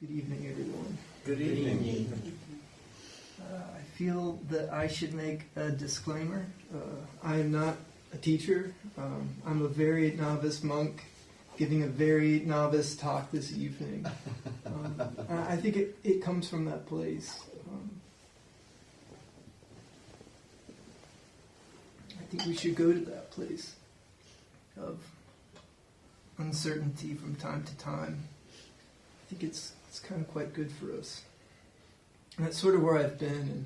Good evening, everyone. Good evening. I feel that I should make a disclaimer. I am not a teacher. I'm a very novice monk giving a very novice talk this evening. I think it comes from that place. I think we should go to that place of uncertainty from time to time. I think it's kind of quite good for us. And that's sort of where I've been.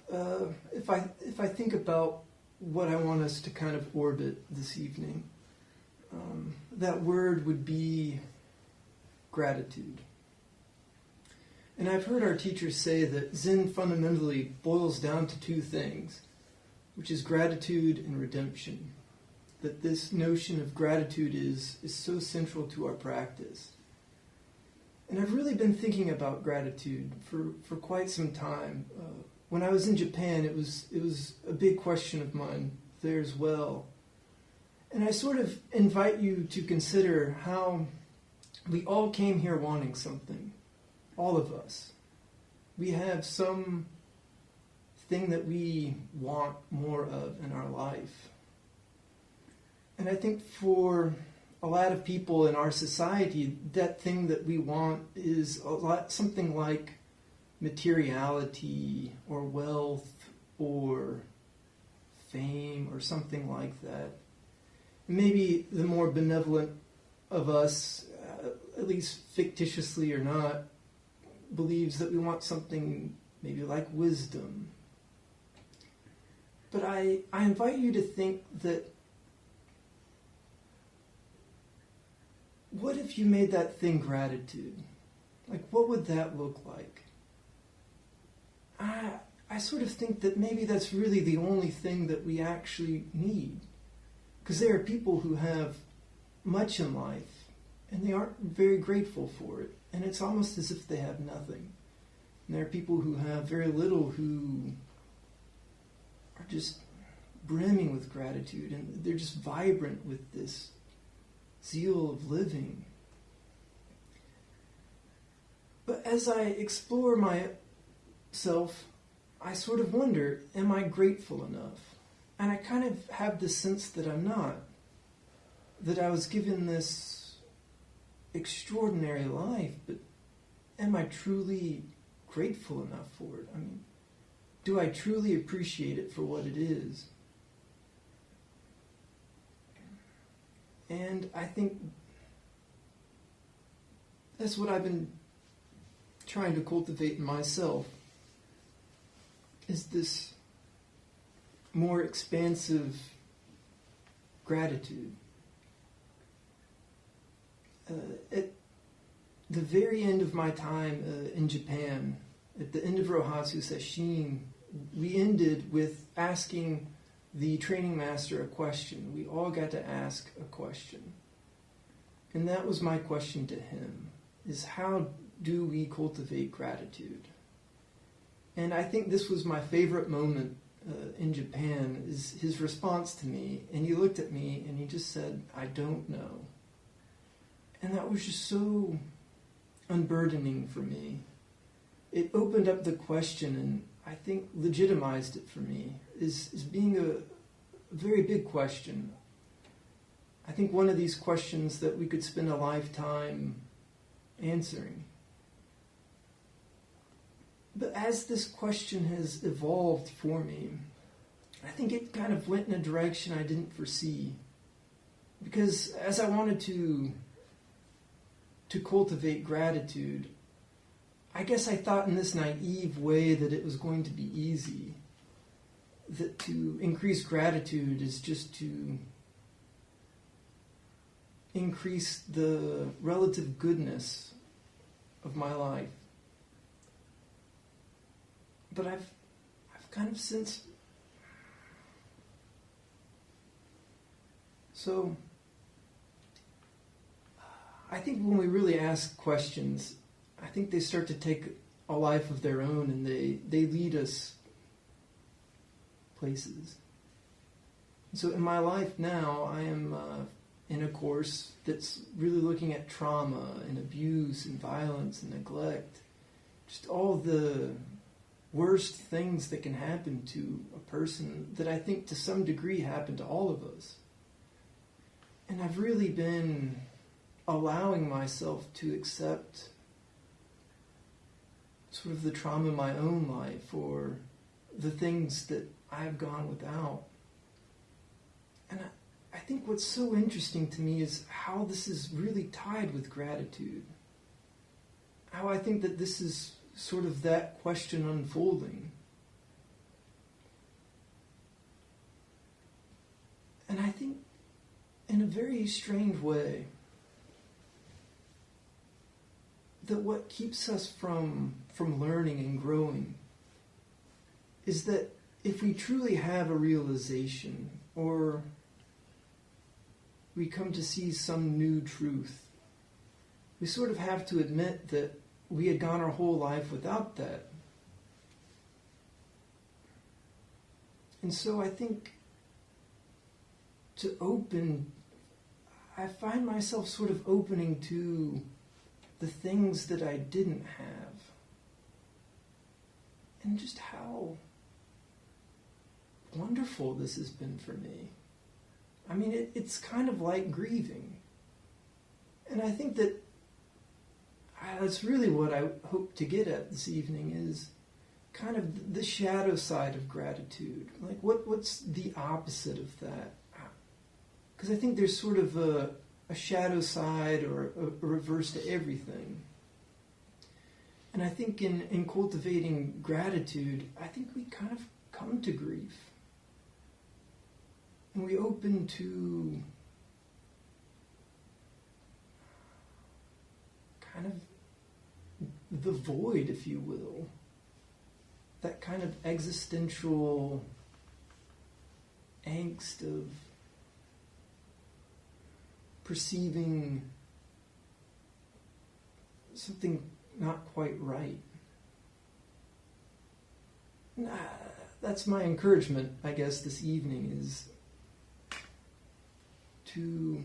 And if I think about what I want us to kind of orbit this evening, that word would be gratitude. And I've heard our teachers say that Zen fundamentally boils down to two things, which is gratitude and redemption. That this notion of gratitude is so central to our practice. And I've really been thinking about gratitude for quite some time. When I was in Japan, it was a big question of mine there as well. And I sort of invite you to consider how we all came here wanting something. All of us. We have some thing that we want more of in our life. And I think for a lot of people in our society, that thing that we want is something like materiality or wealth or fame or something like that. Maybe the more benevolent of us, at least fictitiously or not, believes that we want something maybe like wisdom. But I invite you to think that what if you made that thing gratitude? Like, what would that look like? I sort of think that maybe that's really the only thing that we actually need. Because there are people who have much in life, and they aren't very grateful for it. And it's almost as if they have nothing. And there are people who have very little who are just brimming with gratitude, and they're just vibrant with this zeal of living. But as I explore myself, I sort of wonder, am I grateful enough? And I kind of have the sense that I'm not. That I was given this extraordinary life, but am I truly grateful enough for it? I mean, do I truly appreciate it for what it is? And I think that's what I've been trying to cultivate in myself, is this more expansive gratitude. At the very end of my time in Japan, at the end of Rohatsu Sesshin, we ended with asking the training master a question. We all got to ask a question. And that was my question to him, is how do we cultivate gratitude? And I think this was my favorite moment in Japan, is his response to me. And he looked at me and he just said, "I don't know." And that was just so unburdening for me. It opened up the question and I think legitimized it for me, is being a very big question. I think one of these questions that we could spend a lifetime answering. But as this question has evolved for me, I think it kind of went in a direction I didn't foresee. Because as I wanted to cultivate gratitude, I guess I thought in this naive way that it was going to be easy. That to increase gratitude is just to increase the relative goodness of my life. But I've kind of since... So, I think when we really ask questions, I think they start to take a life of their own, and they lead us places. So in my life now, I am in a course that's really looking at trauma and abuse and violence and neglect, just all the worst things that can happen to a person that I think to some degree happen to all of us. And I've really been allowing myself to accept sort of the trauma in my own life or the things that I've gone without. And I think what's so interesting to me is how this is really tied with gratitude. How I think that this is sort of that question unfolding. And I think in a very strange way that what keeps us from learning and growing is that if we truly have a realization or we come to see some new truth, we sort of have to admit that we had gone our whole life without that. And so I think I find myself sort of opening to the things that I didn't have. And just how wonderful this has been for me. I mean, it's kind of like grieving. And I think that that's really what I hope to get at this evening is kind of the shadow side of gratitude. Like, what's the opposite of that? Because I think there's sort of a shadow side or a reverse to everything. And I think in cultivating gratitude, I think we kind of come to grief. And we open to kind of the void, if you will. That kind of existential angst of perceiving something not quite right. That's my encouragement, I guess, this evening is to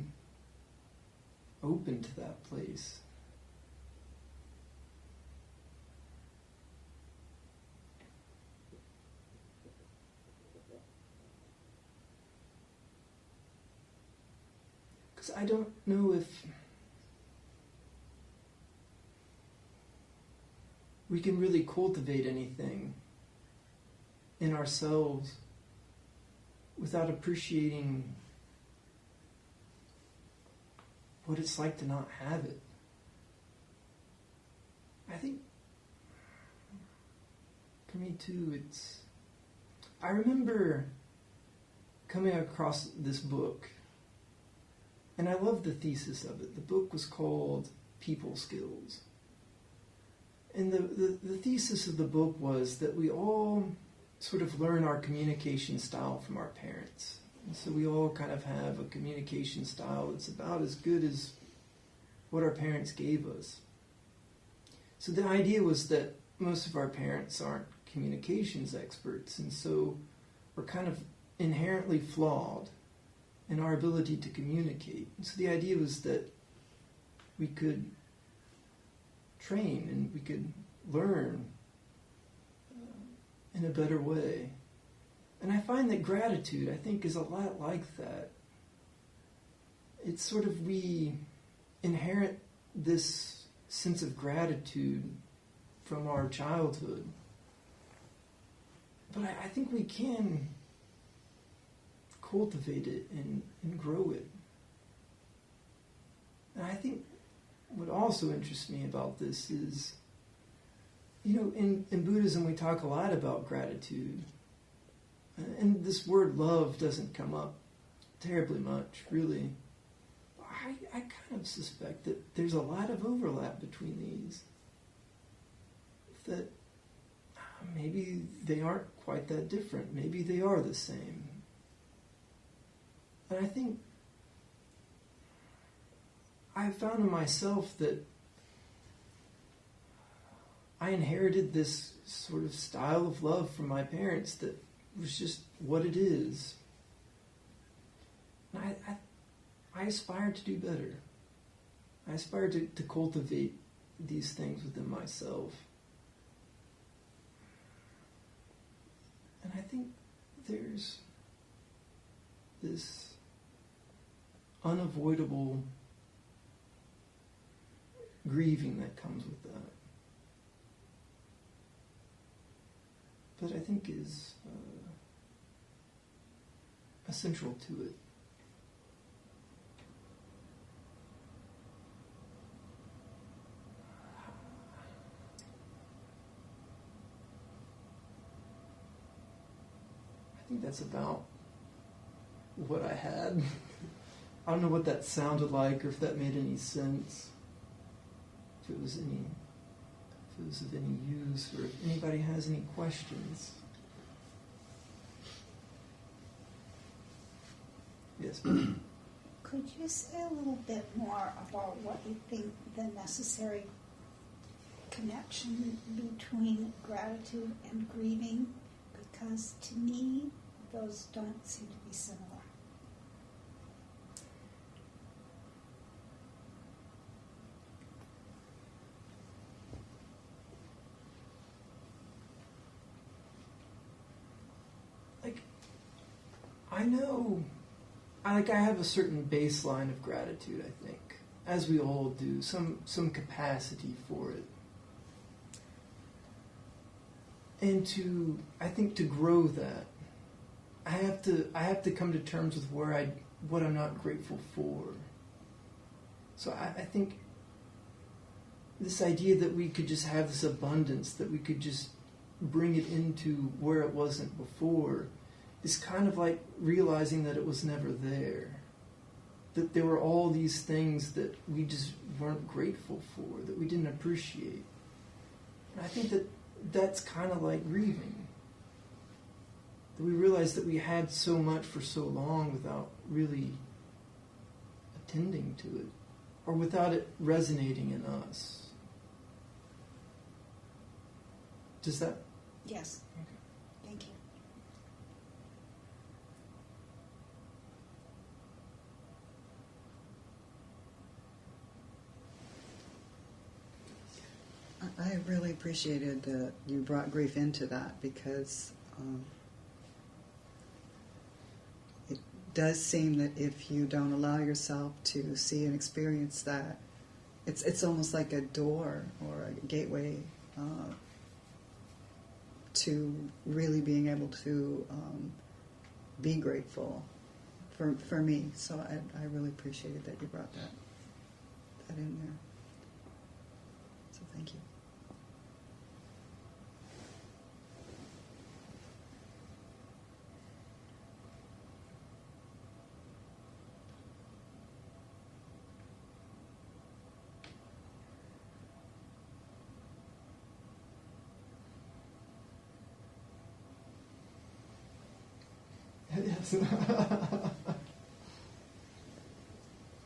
open to that place. Because I don't know if we can really cultivate anything in ourselves without appreciating what it's like to not have it. I think for me too, I remember coming across this book, and I love the thesis of it. The book was called People Skills. And the thesis of the book was that we all sort of learn our communication style from our parents. And so we all kind of have a communication style that's about as good as what our parents gave us. So the idea was that most of our parents aren't communications experts, and so we're kind of inherently flawed in our ability to communicate. And so the idea was that we could train and we could learn in a better way. And I find that gratitude, I think, is a lot like that. It's sort of we inherit this sense of gratitude from our childhood. But I think we can cultivate it and grow it. And I think what also interests me about this is, in Buddhism we talk a lot about gratitude. And this word love doesn't come up terribly much, really. I kind of suspect that there's a lot of overlap between these. That maybe they aren't quite that different. Maybe they are the same. And I think I found in myself that I inherited this sort of style of love from my parents that was just what it is. And I aspire to do better. I aspire to cultivate these things within myself. And I think there's this unavoidable grieving that comes with that. But I think is essential to it. I think that's about what I had. I don't know what that sounded like or if that made any sense. If it was of any use, or if anybody has any questions. Yes, ma'am. Could you say a little bit more about what you think the necessary connection between gratitude and grieving? Because to me, those don't seem to be similar. I know, I have a certain baseline of gratitude, I think, as we all do, some capacity for it. And I think to grow that, I have to come to terms with what I'm not grateful for. So I think this idea that we could just have this abundance, that we could just bring it into where it wasn't before, is kind of like realizing that it was never there. That there were all these things that we just weren't grateful for, that we didn't appreciate. And I think that's kind of like grieving. That we realize that we had so much for so long without really attending to it, or without it resonating in us. Does that? Yes. Okay. Thank you. I really appreciated that you brought grief into that, because it does seem that if you don't allow yourself to see and experience that, it's almost like a door or a gateway to really being able to be grateful for me. So I really appreciated that you brought that in there. So thank you. Yes.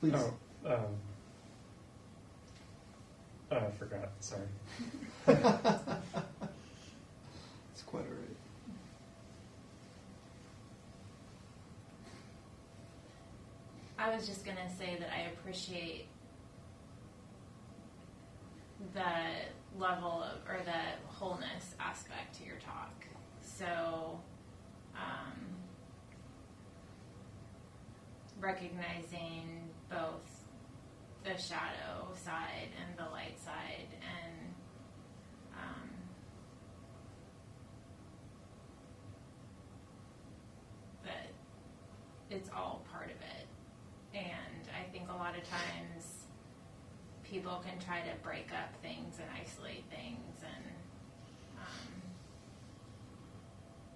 Please. I forgot. Sorry. It's quite all right. I was just going to say that I appreciate the level of, or the wholeness aspect to your talk. So, recognizing both the shadow side and the light side, and that it's all part of it. And I think a lot of times people can try to break up things and isolate things, and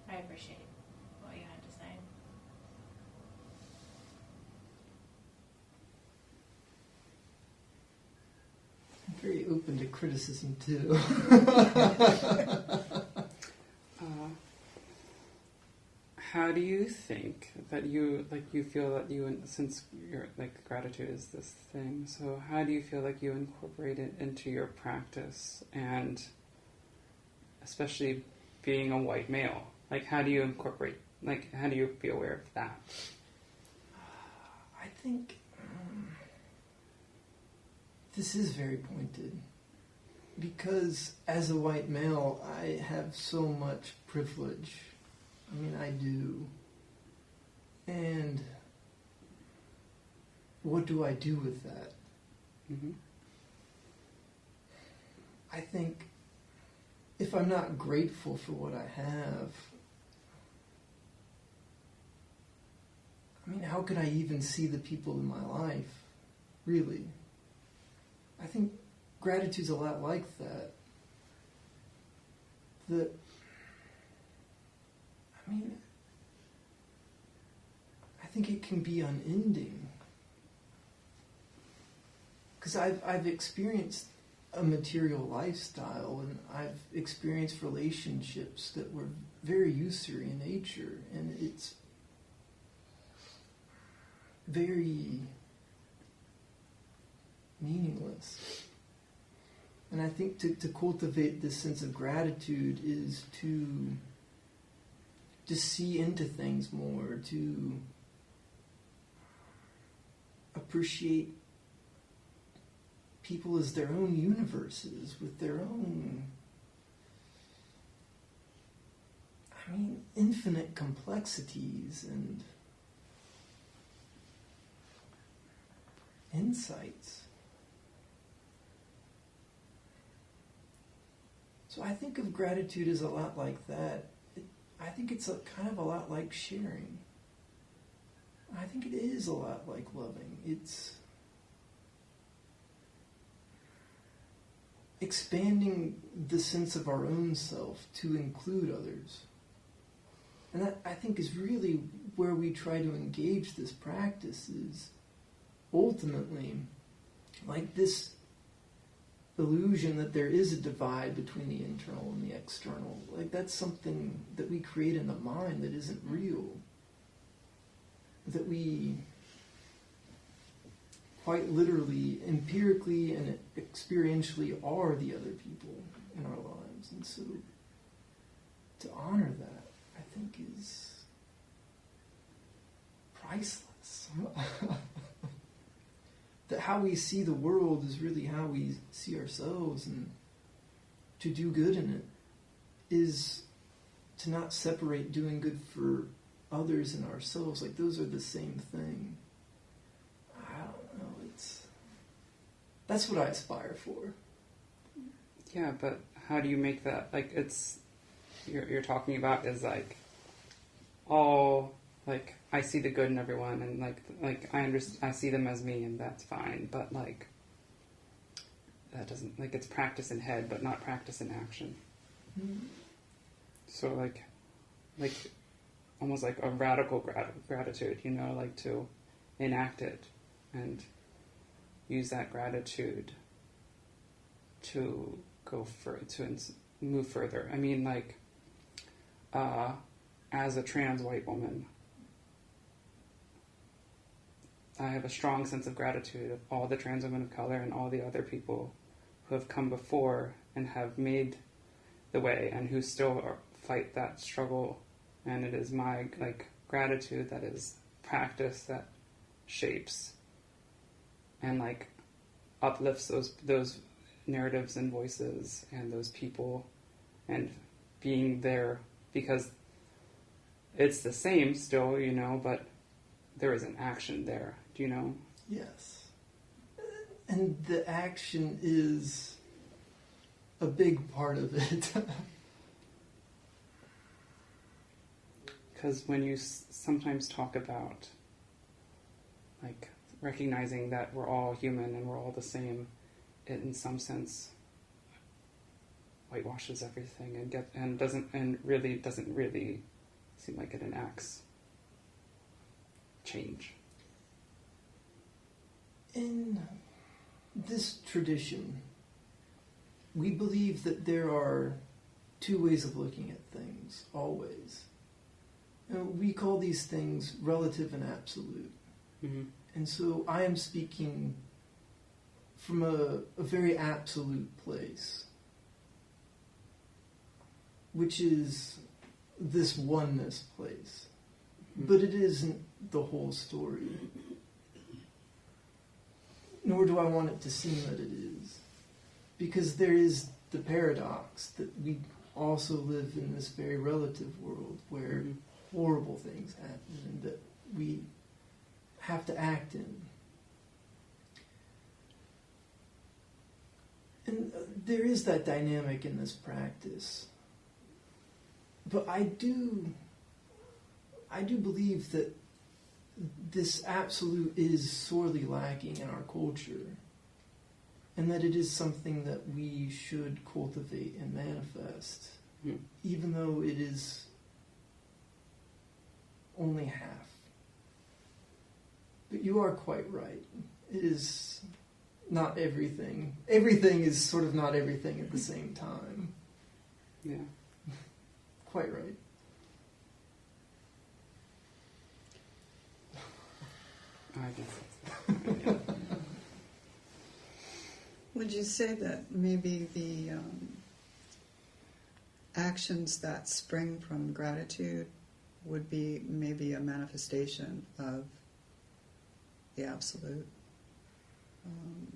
I appreciate what you had to say. I'm very open to criticism too. How do you think that you feel that you, since your gratitude is this thing, so how do you feel like you incorporate it into your practice, and especially being a white male? How do you incorporate, how do you be aware of that? I think This is very pointed. Because as a white male, I have so much privilege. I mean, I do. And what do I do with that? Mm-hmm. I think if I'm not grateful for what I have, I mean, how could I even see the people in my life, really? I think gratitude's a lot like that. I think it can be unending. Because I've experienced a material lifestyle, and I've experienced relationships that were very usury in nature, and it's very meaningless. And I think to cultivate this sense of gratitude is to just see into things more, to appreciate people as their own universes with their own, infinite complexities and insights. So I think of gratitude as a lot like that. I think it's kind of a lot like sharing. I think it is a lot like loving. It's expanding the sense of our own self to include others. And that, I think, is really where we try to engage this practice, is ultimately like this illusion that there is a divide between the internal and the external. Like, that's something that we create in the mind that isn't real. That we quite literally, empirically and experientially are the other people in our lives. And so to honor that, I think, is priceless. That how we see the world is really how we see ourselves, and to do good in it is to not separate doing good for others and ourselves. Like, those are the same thing. I don't know, that's what I aspire for. Yeah, but how do you make that, like, it's, you're talking about is like all, like, I see the good in everyone, and like I see them as me, and that's fine, but like that doesn't, like, it's practice in head but not practice in action. Mm-hmm. So like almost like a radical gratitude, you know, like to enact it and use that gratitude to go move further. I mean, like, as a trans white woman, I have a strong sense of gratitude of all the trans women of color and all the other people who have come before and have made the way and who still fight that struggle. And it is my, like, gratitude that is practice that shapes and, like, uplifts those narratives and voices and those people, and being there, because it's the same still, you know, but there is an action there, do you know? Yes. And the action is a big part of it. Because when you sometimes talk about, like, recognizing that we're all human and we're all the same, it in some sense whitewashes everything and doesn't really seem like it enacts change. In this tradition, we believe that there are two ways of looking at things, always. We call these things relative and absolute. Mm-hmm. And so I am speaking from a very absolute place, which is this oneness place. But it isn't the whole story. nor do I want it to seem that it is. Because there is the paradox that we also live in this very relative world where horrible things happen and that we have to act in. And there is that dynamic in this practice. But I do believe that this absolute is sorely lacking in our culture, and that it is something that we should cultivate and manifest, even though it is only half. But you are quite right. It is not everything. Everything is sort of not everything at the same time. Yeah. Quite right. I guess that's yeah. Would you say that maybe the actions that spring from gratitude would be maybe a manifestation of the absolute?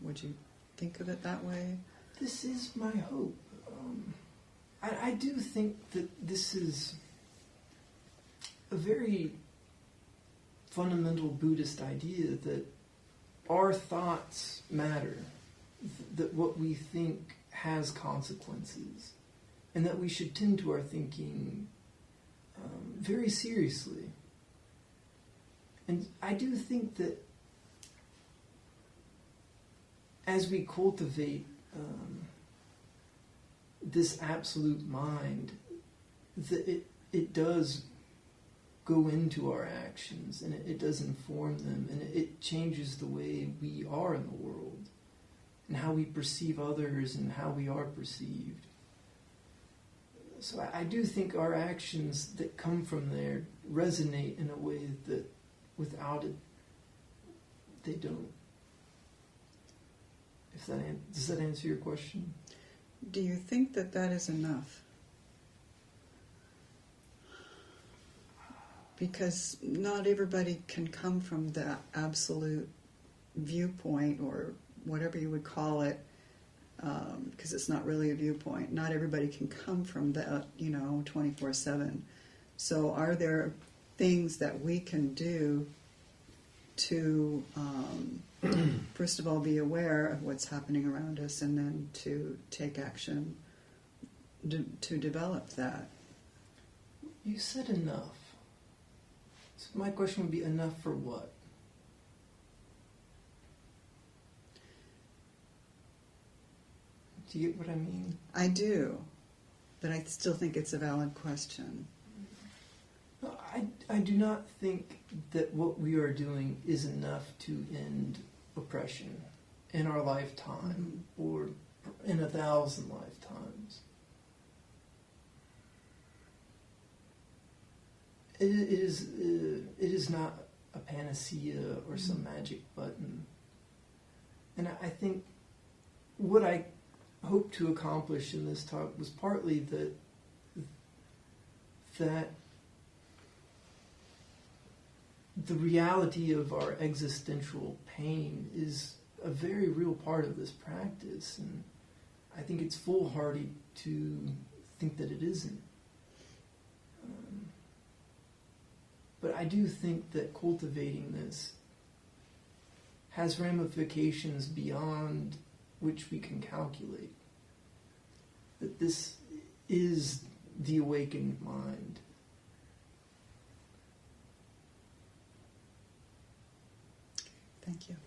Would you think of it that way? This is my hope. I do think that this is a very fundamental Buddhist idea that our thoughts matter, that what we think has consequences, and that we should tend to our thinking very seriously. And I do think that as we cultivate this absolute mind, that it does go into our actions, and it does inform them, and it changes the way we are in the world, and how we perceive others, and how we are perceived. So I do think our actions that come from there resonate in a way that without it, they don't. Does that answer your question? Do you think that that is enough? Because not everybody can come from that absolute viewpoint, or whatever you would call it, because it's not really a viewpoint. Not everybody can come from that, 24/7. So are there things that we can do to, first of all, be aware of what's happening around us, and then to take action to develop that? You said enough. So my question would be, enough for what? Do you get what I mean? I do, but I still think it's a valid question. No, I do not think that what we are doing is enough to end oppression in our lifetime or in 1,000 lifetimes. It is not a panacea or some magic button. And I think what I hoped to accomplish in this talk was partly that the reality of our existential pain is a very real part of this practice, and I think it's foolhardy to think that it isn't. But I do think that cultivating this has ramifications beyond which we can calculate. That this is the awakened mind. Thank you.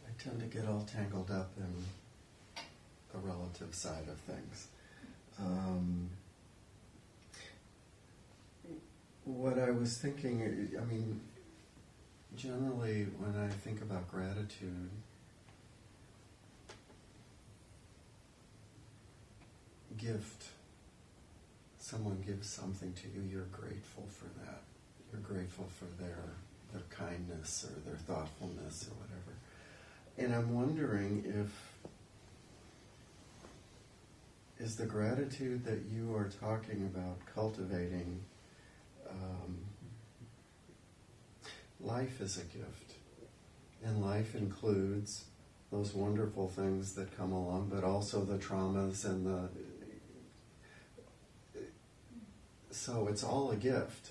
I tend to get all tangled up in the relative side of things. What I was thinking, I mean, generally when I think about gratitude, gift, someone gives something to you, you're grateful for that. you're grateful for their kindness or their thoughtfulness or whatever. And I'm wondering is the gratitude that you are talking about cultivating, life is a gift. And life includes those wonderful things that come along, but also the traumas and so it's all a gift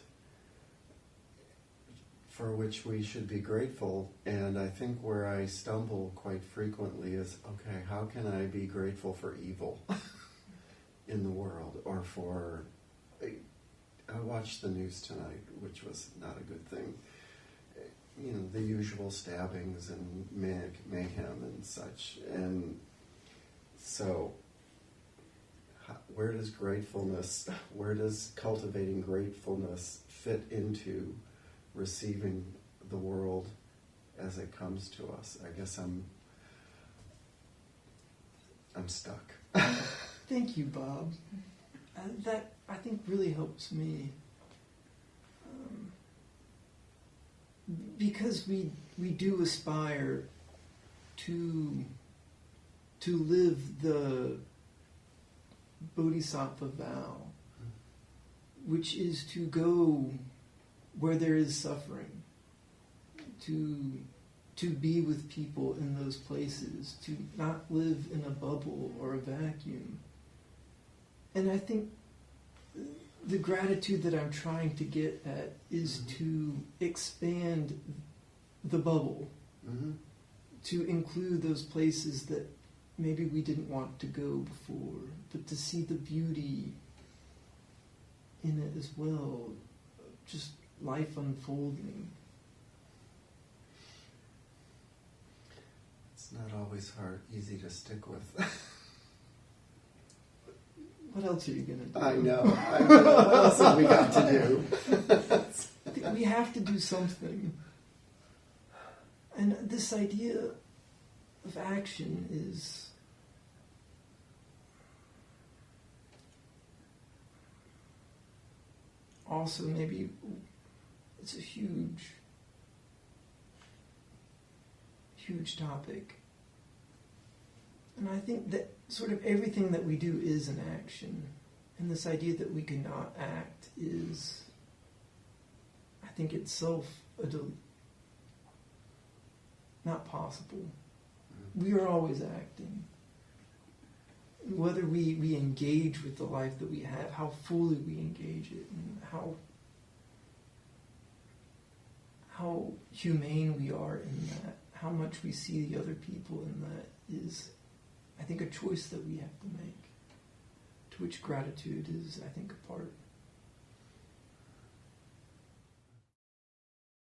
for which we should be grateful. And I think where I stumble quite frequently is, okay, how can I be grateful for evil in the world? Or for, I watched the news tonight, which was not a good thing. You know, the usual stabbings and mayhem and such. And so, where does cultivating gratefulness fit into receiving the world as it comes to us? I guess I'm stuck. Thank you, Bob. That, I think, really helps me. Because we do aspire to live the Bodhisattva vow, which is to go where there is suffering, to be with people in those places, to not live in a bubble or a vacuum. And I think the gratitude that I'm trying to get at is to expand the bubble, to include those places that maybe we didn't want to go before, but to see the beauty in it as well, just life unfolding. It's not always easy to stick with. What else are you going to do? I know. What else have we got to do? I think we have to do something. And this idea of action is also maybe, it's a huge topic. And I think that sort of everything that we do is an action. And this idea that we cannot act is, I think, itself not possible. We are always acting. Whether we engage with the life that we have, how fully we engage it, and how humane we are in that, how much we see the other people in that is, I think, a choice that we have to make, to which gratitude is, I think, a part.